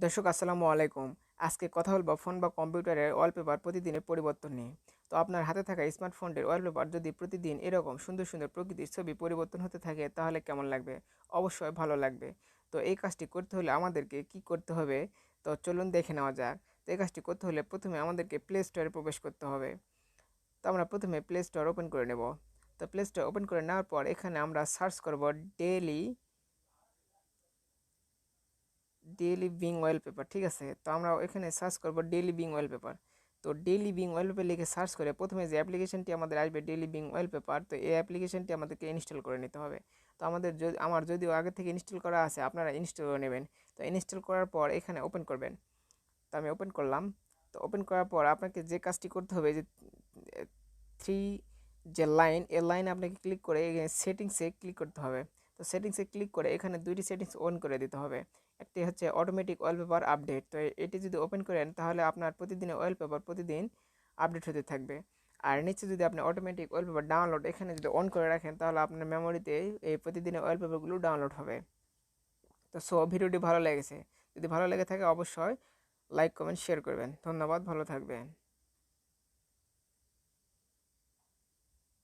দর্শক আসসালামু আলাইকুম। আজকে কথা বলবো ফোন বা কম্পিউটারের ওয়ালপেপার প্রতিদিনের পরিবর্তন নিয়ে। তো আপনার হাতে থাকা স্মার্টফোনের ওয়ালপেপার যদি প্রতিদিন এরকম সুন্দর সুন্দর প্রকৃতির ছবি পরিবর্তন হতে থাকে তাহলে কেমন লাগবে? অবশ্যই ভালো লাগবে। তো এই কাজটি করতে হলে আমাদেরকে কি করতে হবে? তো চলুন দেখে নেওয়া যাক। তো এই কাজটি করতে হলে প্রথমে আমাদেরকে প্লে স্টোরে প্রবেশ করতে হবে। তো আমরা প্রথমে প্লে স্টোর ওপেন করে নেব। তো প্লে স্টোর ওপেন করে নেওয়ার পর এখানে আমরা সার্চ করব ডেইলি ডেইলি বিং ওয়ালপেপার, ঠিক আছে। তো আমরা এখানে সার্চ করব ডেইলি বিং ওয়ালপেপার। তো ডেইলি বিং ওয়ালপেপার লিখে সার্চ করে প্রথমে যে অ্যাপ্লিকেশনটি আমাদের আসবে ডেইলি বিং ওয়ালপেপার, তো এই অ্যাপ্লিকেশনটি আমাদেরকে ইনস্টল করে নিতে হবে। তো আমার যদিও আগে থেকে ইনস্টল করা আছে, আপনারা ইনস্টল করে নেবেন। তো ইনস্টল করার পর এখানে ওপেন করবেন। তো আমি ওপেন করলাম। তো ওপেন করার পর আপনাকে যে কাজটি করতে হবে যে থ্রি যে লাইন, এই লাইনে আপনাকে ক্লিক করে সেটিংসে ক্লিক করতে হবে। তো সেটিংসে ক্লিক করে এখানে দুইটি সেটিংস অন করে দিতে হবে। একটি হচ্ছে অটোমেটিক ওয়ালপেপার আপডেট। তো এটি যদি ওপেন করেন তাহলে আপনার প্রতিদিনের ওয়ালপেপার প্রতিদিন আপডেট হতে থাকবে। আর নিচে যদি আপনি অটোমেটিক ওয়ালপেপার ডাউনলোড এখানে যদি অন করে রাখেন তাহলে আপনার মেমোরিতে এই প্রতিদিনের ওয়ালপেপারগুলো ডাউনলোড হবে। তো ভিডিওটি ভালো লেগেছে, যদি ভালো লেগে থাকে অবশ্যই লাইক কমেন্ট শেয়ার করবেন। ধন্যবাদ, ভালো থাকবেন।